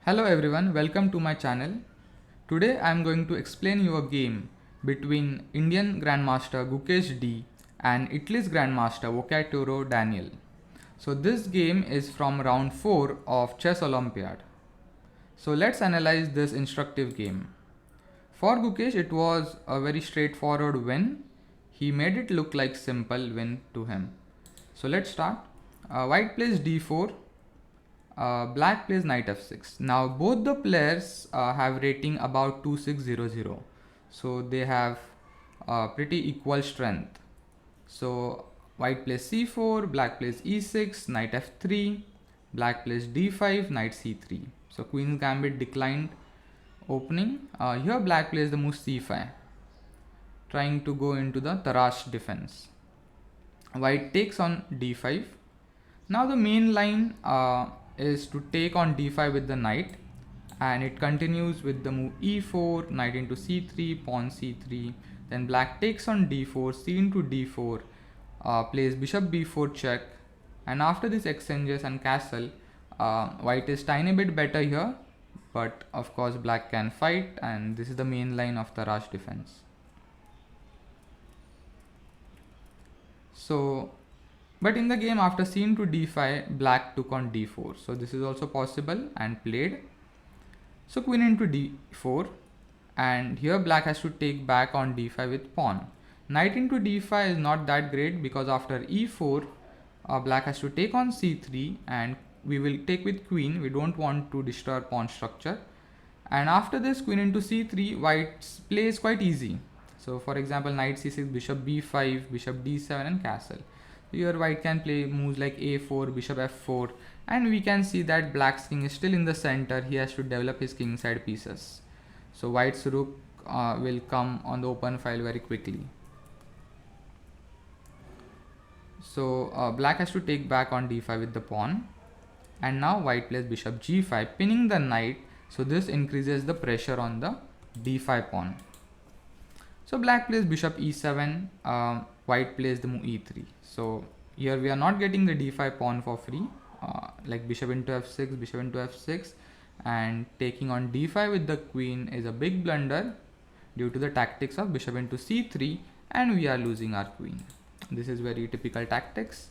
Hello everyone, welcome to my channel. Today I am going to explain you a game between Indian Grandmaster Gukesh D and Italy's Grandmaster Vocaturo Daniel. So this game is from round 4 of Chess Olympiad. So let's analyze this instructive game. For Gukesh it was a very straightforward win. He made it look like simple win to him. So let's start. White plays d4. Black plays knight f6. Now both the players have rating about 2600, so they have pretty equal strength. So white plays c4, black plays e6, knight f3, black plays d5, knight c3. So queen's gambit declined opening. Here black plays the move c5, trying to go into the Tarrasch defense. White takes on d5. Now the main line is to take on d5 with the knight, and it continues with the move e4, knight into c3, pawn c3. Then black takes on d4, c into d4, plays bishop b4 check, and after this exchanges and castle, white is tiny bit better here, but of course black can fight, and this is the main line of the Tarrasch defense. So but in the game after c into d5, black took on d4. So this is also possible and played. So queen into d4, and here black has to take back on d5 with pawn. Knight into d5 is not that great because after e4, black has to take on c3, and we will take with queen. We don't want to destroy pawn structure. And after this, queen into c3, white's play is quite easy. So for example, knight c6, bishop b5, bishop d7 and castle. Here white can play moves like a4, bishop f4, and we can see that black's king is still in the center. He has to develop his king side pieces. So white's rook will come on the open file very quickly. So black has to take back on d5 with the pawn, and now white plays bishop g5, pinning the knight. So this increases the pressure on the d5 pawn. So black plays bishop e7, white plays the move e3. So here we are not getting the d5 pawn for free, like bishop into f6, bishop into f6, and taking on d5 with the queen is a big blunder due to the tactics of bishop into c3, and we are losing our queen. This is very typical tactics.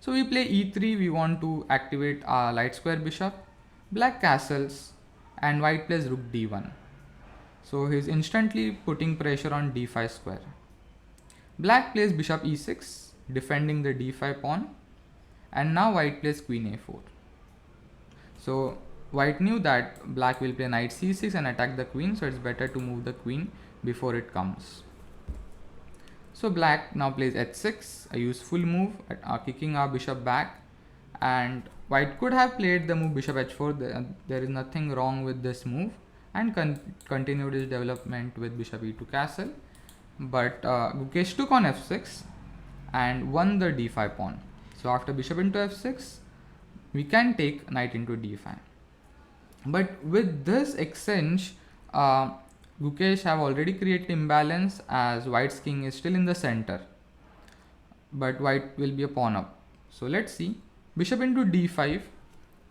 So we play e3, we want to activate our light square bishop. Black castles, and white plays rook d1. So he is instantly putting pressure on d5 square. Black plays bishop e6, defending the d5 pawn, and now white plays queen a4. So white knew that black will play knight c6 and attack the queen, so it's better to move the queen before it comes. So black now plays h6, a useful move, kicking our bishop back, and white could have played the move bishop h4. There is nothing wrong with this move, and continued his development with bishop e2 castle. But Gukesh took on f6 and won the d5 pawn. So after bishop into f6, we can take knight into d5. But with this exchange, Gukesh have already created imbalance as white's king is still in the center, but white will be a pawn up. So let's see, bishop into d5.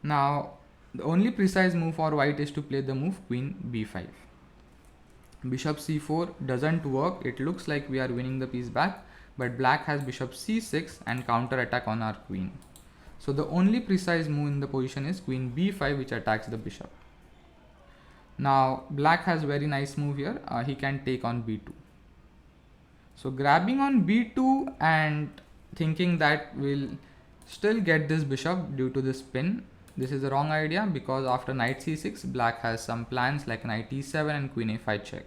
Now the only precise move for white is to play the move queen b5. Bishop c4 doesn't work. It looks like we are winning the piece back, but black has bishop c6 and counter attack on our queen. So the only precise move in the position is queen b5, which attacks the bishop. Now black has very nice move here. He can take on b2. So grabbing on b2 and thinking that we'll still get this bishop due to this pin. This is the wrong idea, because after knight c6, black has some plans like knight e7 and queen a5 check,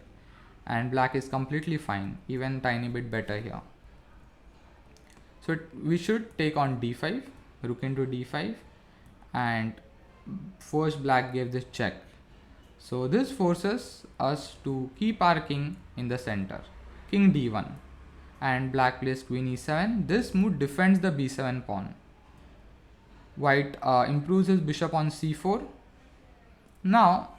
and black is completely fine, even tiny bit better here. So we should take on d5, rook into d5, and first black gave this check. So this forces us to keep our king in the center, king d1, and black plays queen e7. This move defends the b7 pawn. White improves his bishop on c4. Now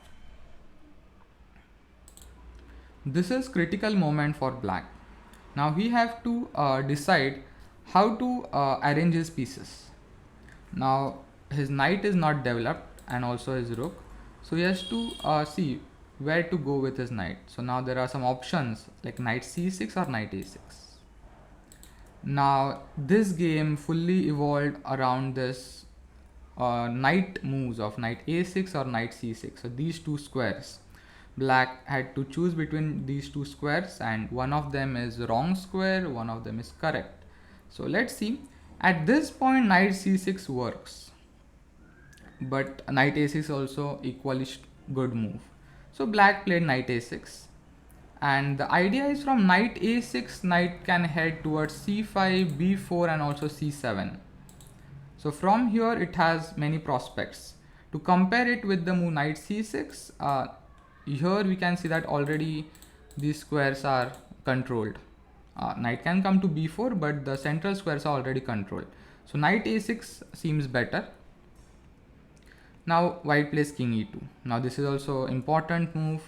this is critical moment for black. Now he have to decide how to arrange his pieces. Now his knight is not developed, and also his rook. So he has to see where to go with his knight. So now there are some options like knight c6 or knight a6. Now this game fully evolved around this knight moves of knight a6 or knight c6. So these two squares, black had to choose between these two squares, and one of them is wrong square, one of them is correct. So let's see. At this point knight c6 works, but knight a6 also equally good move. So black played knight a6, and the idea is from knight a6 knight can head towards c5, b4 and also c7. So from here it has many prospects. To compare it with the move knight c6, here we can see that already these squares are controlled. Knight can come to b4, but the central squares are already controlled. So knight a6 seems better. Now white plays king e2. Now this is also important move.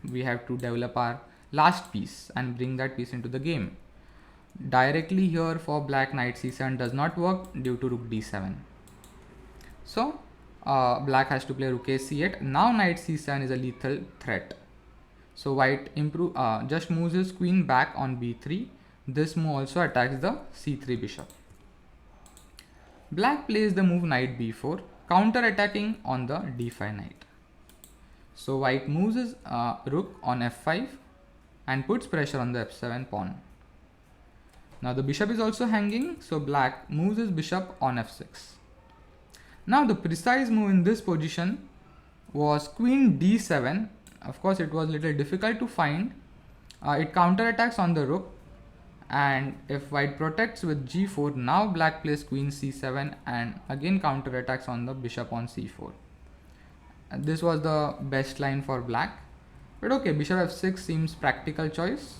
We have to develop our last piece and bring that piece into the game. Directly here for black, knight c7 does not work due to rook d7. So black has to play rook a c8. Now knight c7 is a lethal threat. So white just moves his queen back on b3. This move also attacks the c3 bishop. Black plays the move knight b4, counter attacking on the d5 knight. So white moves his rook on f5 and puts pressure on the f7 pawn. Now the bishop is also hanging, so black moves his bishop on f6. Now the precise move in this position was queen d7. Of course it was a little difficult to find. It counterattacks on the rook, and if white protects with g4, now black plays queen c7 and again counterattacks on the bishop on c4. This was the best line for black, but okay, bishop f6 seems practical choice.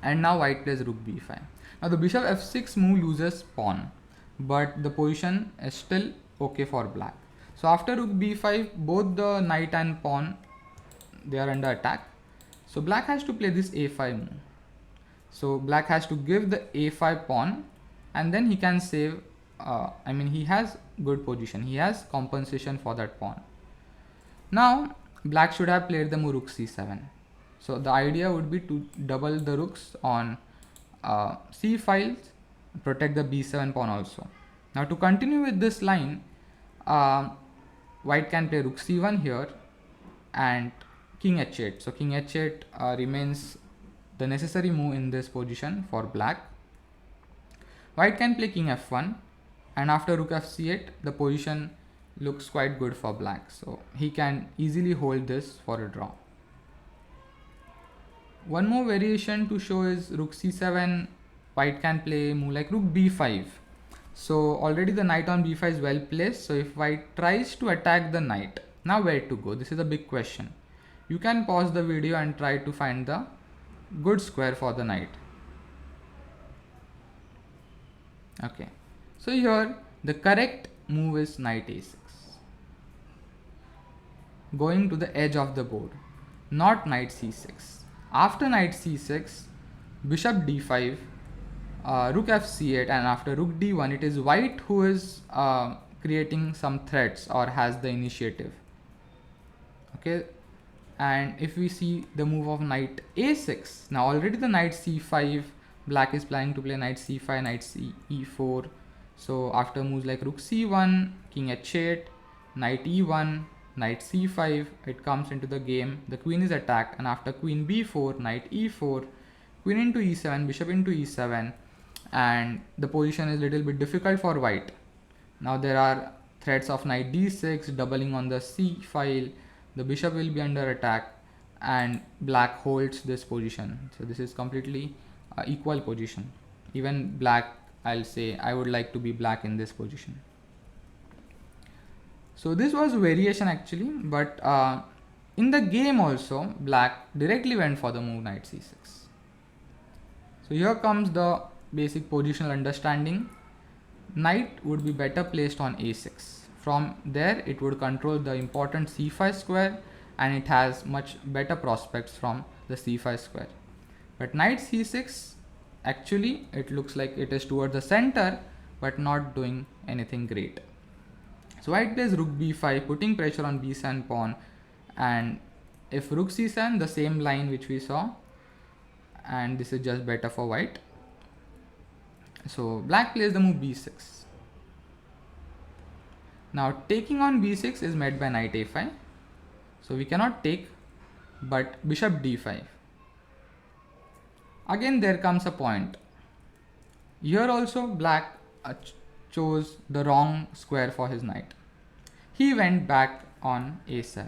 And now white plays rook b5. Now the bishop f6 move loses pawn, but the position is still okay for black. So after rook b5, both the knight and pawn, they are under attack. So black has to play this a5 move. So black has to give the a5 pawn, and then he can save, he has good position. He has compensation for that pawn. Now black should have played the move rook c7. So the idea would be to double the rooks on c files, protect the b7 pawn also. Now to continue with this line, white can play rook c1 here and king h8. So king h8 remains the necessary move in this position for black. White can play king f1, and after rook fc8 the position looks quite good for black, so he can easily hold this for a draw. One more variation to show is rook c7. White can play move like rook b5. So already the knight on b5 is well placed. So if white tries to attack the knight, now where to go? This is a big question. You can pause the video and try to find the good square for the knight. Okay, so here the correct move is knight a6, going to the edge of the board, not knight c6. After knight c6, bishop d5, rook fc8, and after rook d1, it is white who is creating some threats or has the initiative. Okay, and if we see the move of knight a6, now already the knight c5, black is planning to play knight c5, knight e4. So after moves like rook c1, king h8, knight e1, knight c5, it comes into the game. The queen is attacked, and after queen b4, knight e4, queen into e7, bishop into e7, and the position is a little bit difficult for white. Now there are threats of knight d6, doubling on the c file. The bishop will be under attack, and black holds this position. So this is completely equal position. Even black, I'll say I would like to be black in this position. So this was variation actually, but in the game also black directly went for the move knight c6. So here comes the basic positional understanding. Knight would be better placed on a6. From there it would control the important c5 square, and it has much better prospects from the c5 square. But knight c6, actually it looks like it is towards the center but not doing anything great. So white plays rook b5, putting pressure on b7 pawn, and if rook c7, the same line which we saw, and this is just better for white. So black plays the move b6. Now taking on b6 is met by knight a5. So we cannot take, but bishop d5. Again there comes a point. Here also black chose the wrong square for his knight. He went back on a7,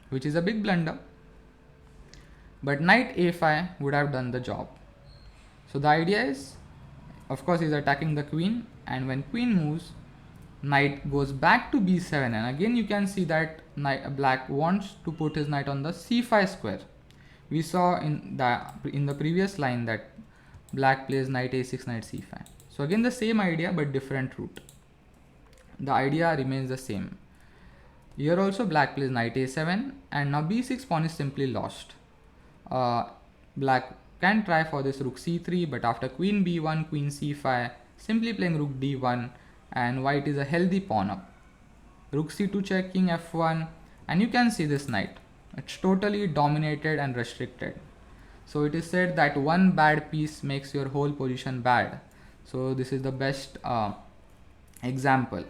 which is a big blunder. But knight a5 would have done the job. So the idea is, of course, he's attacking the queen, and when queen moves, knight goes back to b7, and again you can see that black wants to put his knight on the c5 square. We saw in the previous line that black plays knight a6, knight c5. So again the same idea but different route. The idea remains the same. Here also black plays knight a7, and now b6 pawn is simply lost. Black can try for this rook c3, but after queen b1, queen c5, simply playing rook d1, and white is a healthy pawn up. Rook c2 check, king f1, and you can see this knight. It's totally dominated and restricted. So it is said that one bad piece makes your whole position bad. So this is the best example.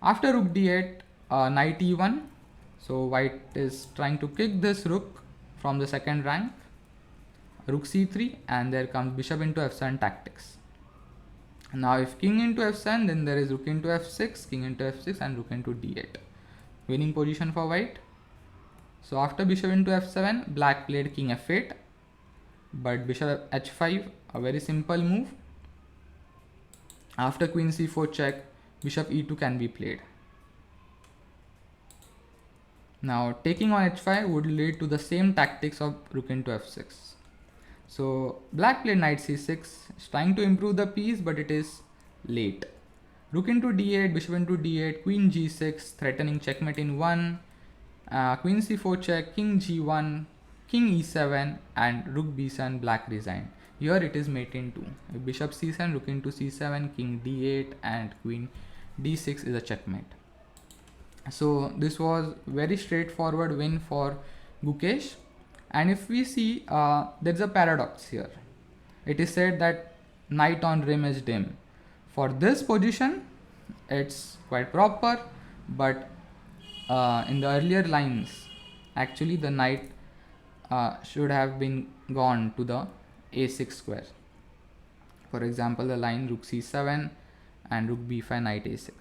After rook d8, knight e1. So white is trying to kick this rook from the second rank. Rook c3, and there comes bishop into f7 tactics. Now if king into f7, then there is rook into f6, king into f6, and rook into d8. Winning position for white. So after bishop into f7, black played king f8, but bishop h5, a very simple move. After queen c4 check, bishop e2 can be played. Now taking on h5 would lead to the same tactics of rook into f6. So black played knight c6, is trying to improve the piece, but it is late. Rook into d8, bishop into d8, queen g6, threatening checkmate in 1, queen c4 check, king g1, king e7, and rook b7, black resigned. Here it is mate in 2. If bishop c7, rook into c7, king d8, and queen d6 is a checkmate. So this was very straightforward win for Gukesh. And if we see, there's a paradox here. It is said that knight on rim is dim. For this position, it's quite proper, but in the earlier lines, actually the knight should have been gone to the a6 square. For example, the line rook c7 and rook b5, knight a6.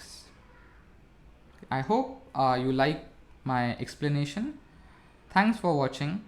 I hope you like my explanation. Thanks for watching.